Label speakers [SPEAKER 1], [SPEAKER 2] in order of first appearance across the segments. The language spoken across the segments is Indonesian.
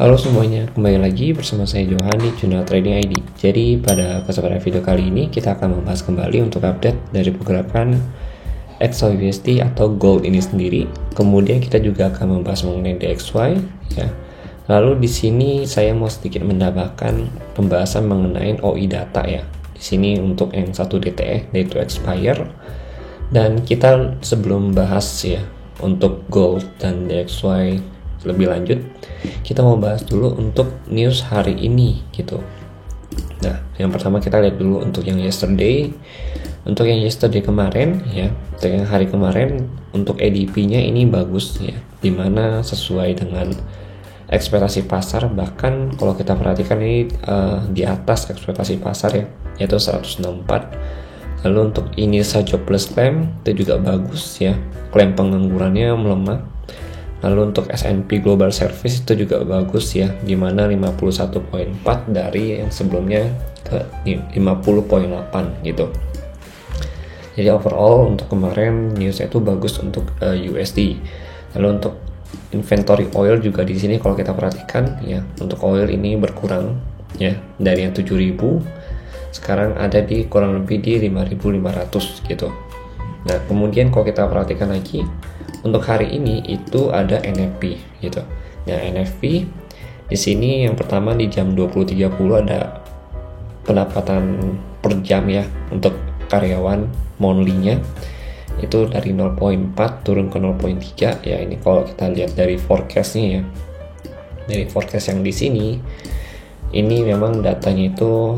[SPEAKER 1] Halo semuanya, kembali lagi bersama saya Johan di Jurnal Trading ID. Jadi pada kesempatan video kali ini kita akan membahas kembali untuk update dari pergerakan XYUSD atau gold ini sendiri. Kemudian kita juga akan membahas mengenai DXY ya. Lalu di sini saya mau sedikit menambahkan pembahasan mengenai OI data ya. Di sini untuk yang 1 DTE, day to expire. Dan kita sebelum bahas ya untuk gold dan DXY lebih lanjut, kita mau bahas dulu untuk news hari ini gitu. Nah, yang pertama kita lihat dulu untuk yang yesterday. Untuk yang yesterday kemarin ya, untuk yang hari kemarin untuk ADP-nya ini bagus ya, dimana sesuai dengan ekspektasi pasar. Bahkan kalau kita perhatikan ini di atas ekspektasi pasar ya, yaitu 164. Lalu untuk initial jobless claim itu juga bagus ya, klaim penganggurannya melemah. Lalu untuk S&P Global Service itu juga bagus ya, dimana 51.4 dari yang sebelumnya ke 50.8 gitu. Jadi overall untuk kemarin news itu bagus untuk USD. Lalu untuk inventory oil juga di sini kalau kita perhatikan ya, untuk oil ini berkurang ya, dari yang 7.000 sekarang ada di kurang lebih di 5.500 gitu. Nah, kemudian kalau kita perhatikan lagi untuk hari ini itu ada NFP gitu. Nah, NFP di sini yang pertama di jam 20.30 ada pendapatan per jam ya untuk karyawan monthly-nya itu dari 0.4 turun ke 0.3 ya. Ini kalau kita lihat dari forecast-nya ya. Dari forecast yang di sini ini memang datanya itu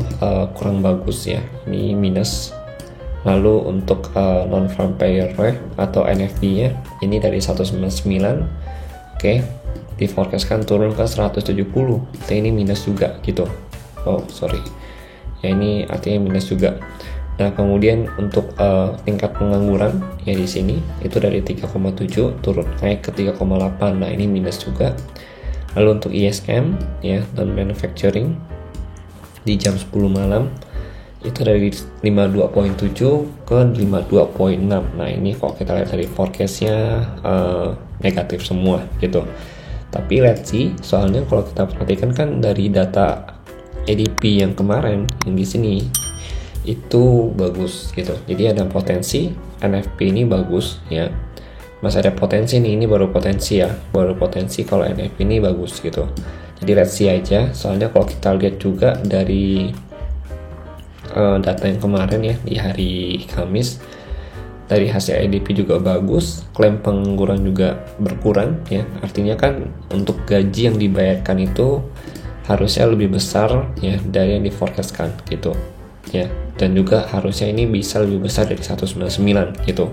[SPEAKER 1] kurang bagus ya. Ini minus. Lalu untuk non-farm payroll atau NFP-nya ini dari 199, oke, diforecastkan turun ke 170, ini minus juga gitu. Oh sorry, ya ini artinya minus juga. Nah kemudian untuk tingkat pengangguran ya di sini itu dari 3,7 turun naik ke 3,8, nah ini minus juga. Lalu untuk ISM ya non manufacturing di jam 10 malam itu dari 52.7 ke 52.6. Nah ini kok kita lihat dari forecastnya negatif semua gitu. Tapi let's see, soalnya kalau kita perhatikan kan dari data ADP yang kemarin yang di sini itu bagus gitu. Jadi ada potensi NFP ini bagus ya. Masih ada potensi nih, ini baru potensi ya, baru potensi kalau NFP ini bagus gitu. Jadi let's see aja. Soalnya kalau kita lihat juga dari data yang kemarin ya di hari Kamis dari hasil ADP juga bagus, klaim pengangguran juga berkurang ya, artinya kan untuk gaji yang dibayarkan itu harusnya lebih besar ya dari yang diforecastkan gitu ya, dan juga harusnya ini bisa lebih besar dari 199 gitu.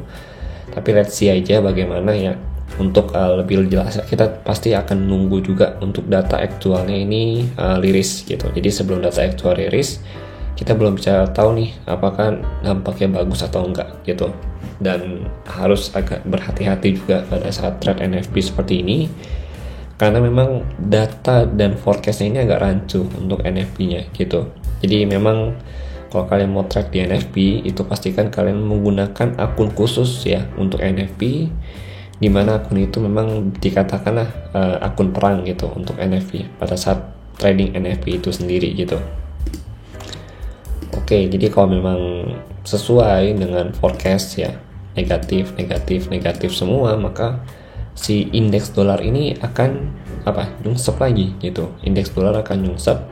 [SPEAKER 1] Tapi let's see aja bagaimana ya. Untuk lebih jelas kita pasti akan nunggu juga untuk data aktualnya ini rilis gitu. Jadi sebelum data aktual rilis kita belum bisa tahu nih apakah dampaknya bagus atau enggak gitu, dan harus agak berhati-hati juga pada saat trade NFP seperti ini karena memang data dan forecastnya ini agak rancu untuk NFP-nya gitu. Jadi memang kalau kalian mau trade di NFP itu pastikan kalian menggunakan akun khusus ya untuk NFP, dimana akun itu memang dikatakanlah akun perang gitu untuk NFP pada saat trading NFP itu sendiri gitu. Oke, jadi kalau memang sesuai dengan forecast ya negatif semua, maka si indeks dolar ini akan nyungsep lagi gitu. Indeks dolar akan nyungsep,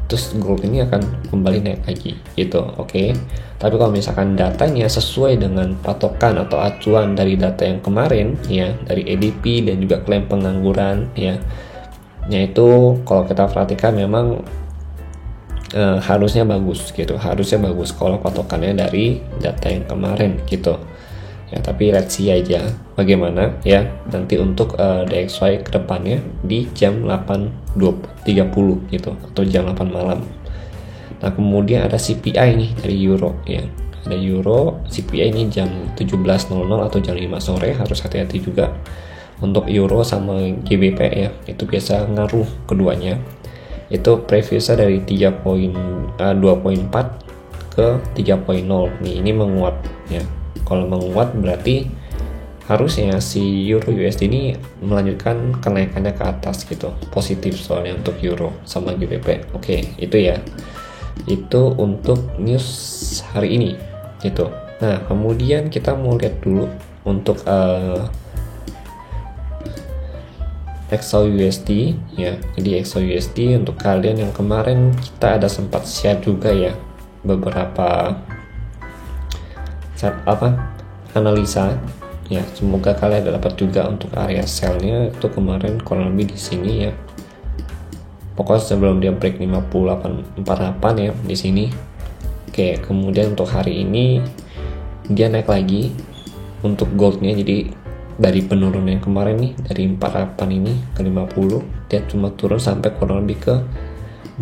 [SPEAKER 1] terus gold ini akan kembali naik lagi gitu. Oke. Tapi kalau misalkan datanya sesuai dengan patokan atau acuan dari data yang kemarin ya, dari ADP dan juga klaim pengangguran ya, yaitu kalau kita perhatikan memang harusnya bagus gitu, harusnya bagus kalau patokannya dari data yang kemarin gitu ya. Tapi let's see aja bagaimana ya nanti untuk DXY kedepannya di jam 8.30 gitu atau jam 8 malam. Nah kemudian ada CPI nih dari Euro ya, ada Euro CPI ini jam 17.00 atau jam 5 sore, harus hati-hati juga untuk Euro sama GBP ya, itu biasa ngaruh keduanya. Itu previousnya dari 2.4 ke 3.0 nih, ini menguat ya. Kalau menguat berarti harusnya si Euro USD ini melanjutkan kenaikannya ke atas gitu, positif soalnya untuk Euro sama GBP. Oke, itu ya, itu untuk news hari ini gitu. Nah, kemudian kita mau lihat dulu untuk XAUUSD ya. Jadi XAUUSD untuk kalian yang kemarin kita ada sempat share juga ya beberapa analisa ya, semoga kalian dapat juga untuk area sell-nya itu kemarin kurang lebih di sini ya. Pokoknya sebelum dia break 58.48 ya di sini. Oke, kemudian untuk hari ini dia naik lagi untuk goldnya. Jadi dari penurunan yang kemarin nih dari 48 ini ke 50, dia cuma turun sampai kurang lebih ke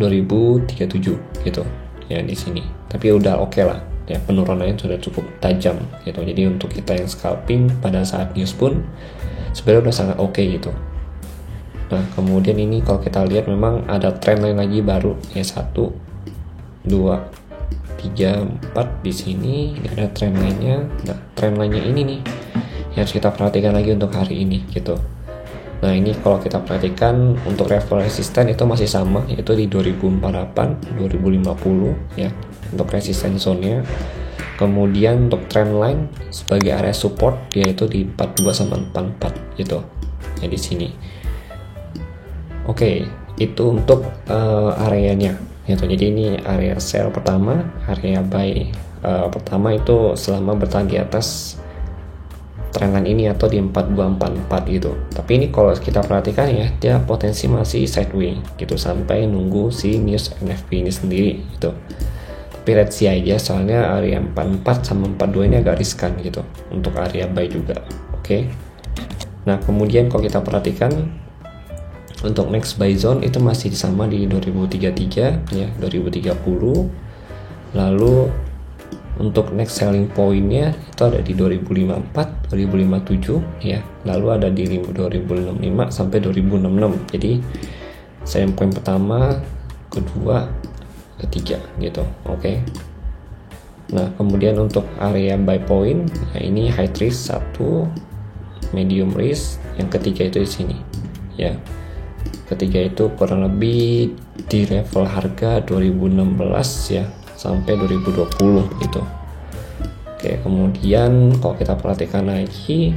[SPEAKER 1] 2037 gitu ya di sini. Tapi udah oke lah ya, penurunannya sudah cukup tajam gitu. Jadi untuk kita yang scalping pada saat news pun sebenarnya udah sangat oke gitu. Nah, kemudian ini kalau kita lihat memang ada trend lain lagi baru ya, 1 2 3 4 di sini ada trend lainnya. Nah, trend lainnya ini nih yang harus kita perhatikan lagi untuk hari ini gitu. Nah, ini kalau kita perhatikan untuk level resisten itu masih sama, yaitu di 2048 2050 ya untuk resisten zone-nya. Kemudian untuk trend line sebagai area support yaitu di 42 sama 44 gitu ya di sini. Oke, itu untuk areanya gitu. Jadi ini area sell pertama, area buy pertama itu selama bertahan di atas trendline ini atau di 4244 gitu. Tapi ini kalau kita perhatikan ya, dia potensi masih sideways gitu sampai nunggu si news NFP ini sendiri gitu. Tapi let's see aja, soalnya area 44 sama 42 ini agak riskan gitu untuk area buy juga. Oke. Nah, kemudian kalau kita perhatikan untuk next buy zone itu masih sama di 2033 ya, 2030. Lalu untuk next selling point-nya itu ada di 2054, 2057 ya. Lalu ada di 2065 sampai 2066. Jadi selling point pertama, kedua, ketiga gitu. Oke. Nah, kemudian untuk area buy point, nah ini high risk 1, medium risk, yang ketiga itu di sini. Ya. Ketiga itu kurang lebih di level harga 2016 ya sampai 2020 gitu. Oke, kemudian kalau kita perhatikan lagi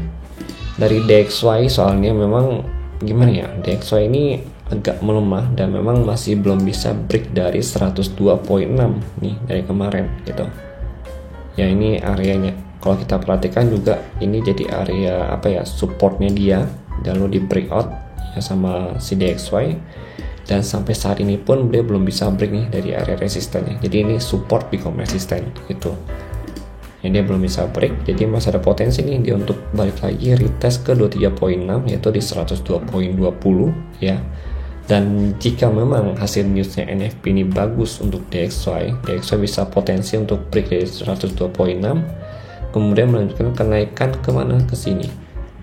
[SPEAKER 1] dari DXY, soalnya memang gimana ya, DXY ini agak melemah dan memang masih belum bisa break dari 102.6 nih dari kemarin gitu. Ya, ini areanya. Kalau kita perhatikan juga ini jadi area supportnya dia, lalu di breakout ya sama si DXY. Dan sampai saat ini pun dia belum bisa break nih dari area resistennya. Jadi ini support become resistant gitu. Yang dia belum bisa break, jadi masih ada potensi nih dia untuk balik lagi retest ke 23.6 yaitu di 102.20 ya. Dan jika memang hasil newsnya NFP ini bagus untuk DXY bisa potensi untuk break dari 102.6, kemudian melanjutkan kenaikan kemana, ke sini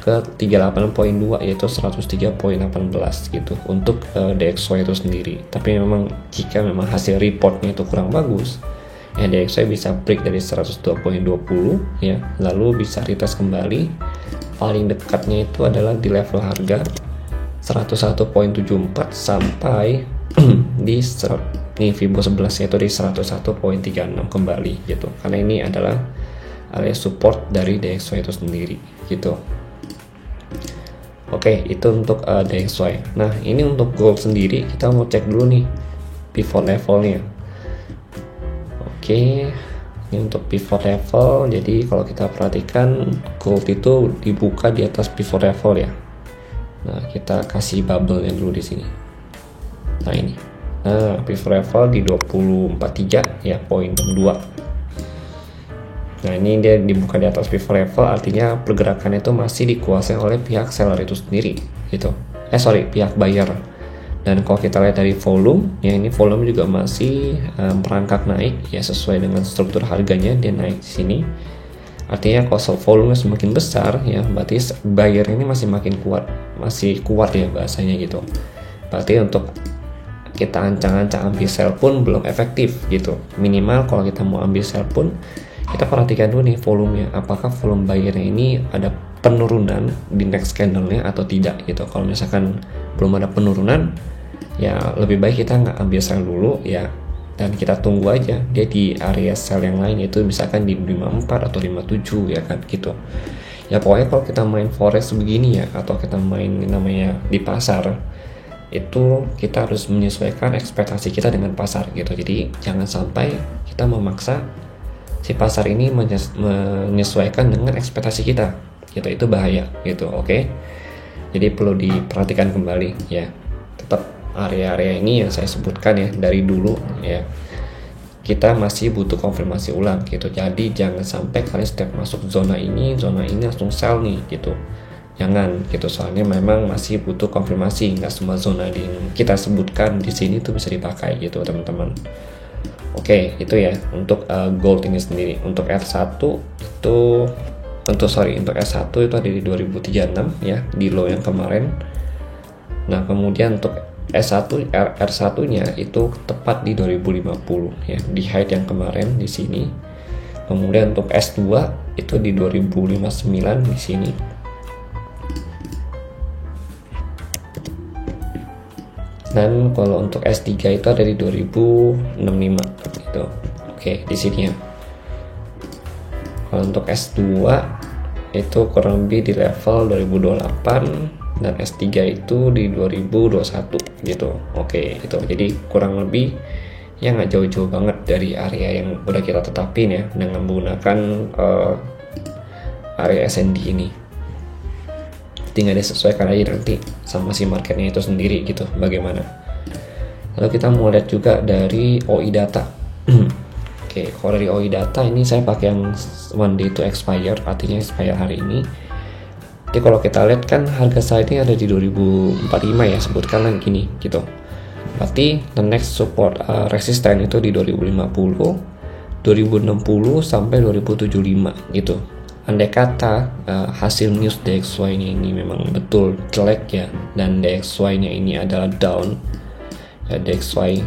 [SPEAKER 1] ke 38.2 yaitu 103.18 gitu untuk DXY itu sendiri. Tapi memang jika memang hasil reportnya itu kurang bagus ya, DXY bisa break dari 102.20 ya, lalu bisa retest kembali. Paling dekatnya itu adalah di level harga 101.74 sampai di Fibo 11 yaitu di 101.36 kembali gitu, karena ini adalah area support dari DXY itu sendiri gitu. Oke, itu untuk DXY. Nah, ini untuk gold sendiri kita mau cek dulu nih pivot levelnya. Oke, ini untuk pivot level. Jadi kalau kita perhatikan gold itu dibuka di atas pivot level ya. Nah, kita kasih bubble-nya dulu di sini. Nah, ini. Nah, pivot level di 2043 ya, poin 2. Nah, ini dia dibuka di atas pivot level, artinya pergerakannya itu masih dikuasai oleh pihak seller itu sendiri gitu. Pihak buyer. Dan kalau kita lihat dari volume, ya ini volume juga masih merangkak naik ya, sesuai dengan struktur harganya dia naik di sini. Artinya kalau volume semakin besar ya, berarti buyer ini masih makin kuat, masih kuat ya bahasanya gitu. Berarti untuk kita ancang-ancang ambil sell pun belum efektif gitu. Minimal kalau kita mau ambil sell pun kita perhatikan dulu nih volumenya, apakah volume buyernya ini ada penurunan di next candle-nya atau tidak gitu. Kalau misalkan belum ada penurunan, ya lebih baik kita nggak ambil sell dulu ya, dan kita tunggu aja dia di area sell yang lain, itu misalkan di 54 atau 57 ya kan gitu. Ya pokoknya kalau kita main forex begini ya, atau kita main namanya di pasar, itu kita harus menyesuaikan ekspektasi kita dengan pasar gitu. Jadi jangan sampai kita memaksa si pasar ini menyesuaikan dengan ekspektasi kita gitu, itu bahaya gitu. Oke. Jadi perlu diperhatikan kembali ya. Tetap area-area ini yang saya sebutkan ya dari dulu ya, kita masih butuh konfirmasi ulang gitu. Jadi jangan sampai kalian setiap masuk zona ini langsung sell nih gitu. Jangan gitu, soalnya memang masih butuh konfirmasi. Nggak semua zona yang kita sebutkan di sini tuh bisa dipakai gitu teman-teman. Oke, itu ya untuk gold ini sendiri. Untuk R1 itu untuk S1 itu ada di 2036 ya, di low yang kemarin. Nah kemudian untuk S1 R1 nya itu tepat di 2050 ya, di height yang kemarin di sini. Kemudian untuk S2 itu di 2059 di sini. Dan kalau untuk S3 itu ada di 2065 gitu. Oke, di sini ya. Kalau untuk S2 itu kurang lebih di level 2028 dan S3 itu di 2021 gitu. Oke, itu. Jadi kurang lebih ya nggak jauh-jauh banget dari area yang udah kita tetapin ya dengan menggunakan area SND ini. Tinggal disesuaikan aja nanti sama si marketnya itu sendiri gitu bagaimana. Lalu kita mau lihat juga dari OI data. Oke, kalau dari OI data ini saya pakai yang one day to expire, artinya expire hari ini. Jadi kalau kita lihat kan harga saat ini ada di 2045 ya, sebutkan lagi gini gitu. Berarti the next support resistance itu di 2050, 2060 sampai 2075 gitu. Andai kata hasil news DXY ini memang betul jelek ya, dan DXY-nya ini adalah down, ya DXY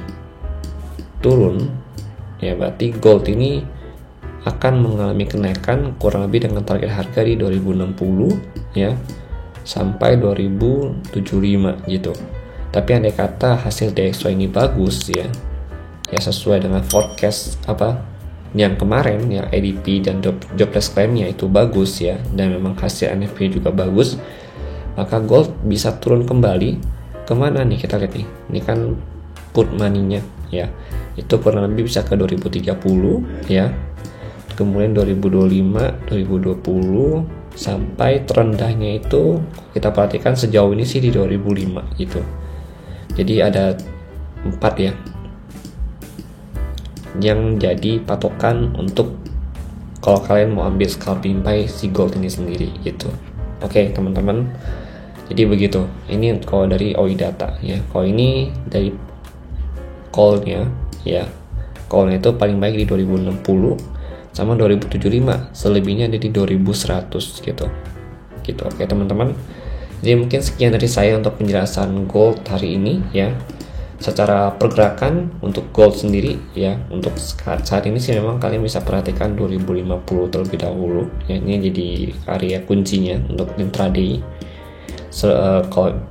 [SPEAKER 1] turun, ya berarti gold ini akan mengalami kenaikan kurang lebih dengan target harga di 2060 ya sampai 2075 gitu. Tapi andai kata hasil DXY ini bagus ya sesuai dengan forecast yang kemarin ya, ADP dan jobless claim-nya itu bagus ya, dan memang hasil NFP juga bagus, maka gold bisa turun kembali kemana nih, kita lihat nih, ini kan put money-nya ya, itu kurang lebih bisa ke 2030 ya, kemudian 2025, 2020 sampai terendahnya itu kita perhatikan sejauh ini sih di 2005 gitu. Jadi ada 4 ya yang jadi patokan untuk kalau kalian mau ambil scalping buy si gold ini sendiri gitu. Oke teman-teman, jadi begitu. Ini kalau dari OI data ya. Kalau ini dari call-nya ya, call-nya itu paling baik di 2060 sama 2075, selebihnya ada di 2100 gitu. Oke teman-teman, jadi mungkin sekian dari saya untuk penjelasan gold hari ini ya. Secara pergerakan untuk gold sendiri ya, untuk saat ini sih memang kalian bisa perhatikan 2050 terlebih dahulu ya, ini jadi area kuncinya untuk intraday.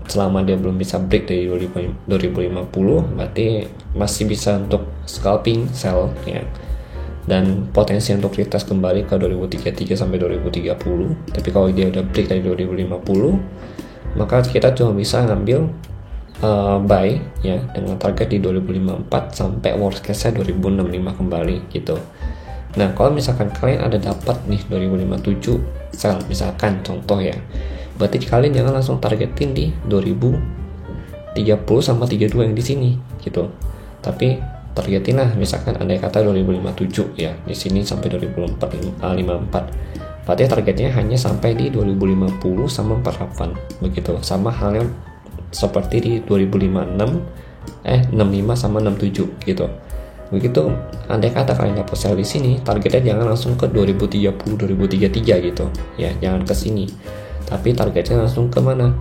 [SPEAKER 1] Selama dia belum bisa break dari 2050 berarti masih bisa untuk scalping sell ya, dan potensi untuk retest kembali ke 2033 sampai 2030. Tapi kalau dia udah break dari 2050 maka kita cuma bisa ngambil buy ya dengan target di 2054 sampai worst case-nya 2065 kembali gitu. Nah kalau misalkan kalian ada dapat nih 2057 sell misalkan contoh ya, berarti kalian jangan langsung targetin di 2030 sama 32 yang di sini gitu, tapi targetin lah misalkan andai kata 2057 ya di sini sampai 2054, berarti targetnya hanya sampai di 2050 sama 48 begitu. Sama halnya seperti di 2065 sama 67 gitu. Begitu andai kata kalian dapat sell di sini, targetnya jangan langsung ke 2030 2033 gitu ya, jangan ke sini, tapi targetnya langsung ke mana,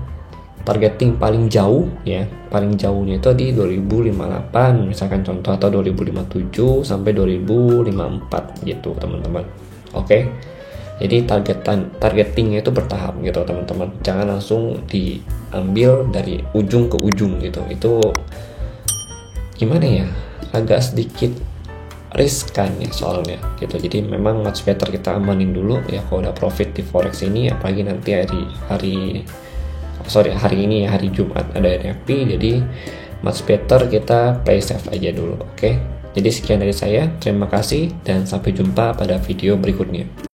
[SPEAKER 1] targeting paling jauh ya, paling jauhnya itu di 2058 misalkan contoh, atau 2057 sampai 2054 gitu teman-teman. Oke. Jadi targetingnya itu bertahap gitu teman-teman, jangan langsung diambil dari ujung ke ujung gitu. Itu gimana ya, agak sedikit riskan ya soalnya gitu. Jadi memang much better kita amanin dulu ya kalau udah profit di forex ini, apalagi nanti hari ini ya, hari Jumat ada NFP, jadi much better kita play safe aja dulu. Oke, jadi sekian dari saya, terima kasih dan sampai jumpa pada video berikutnya.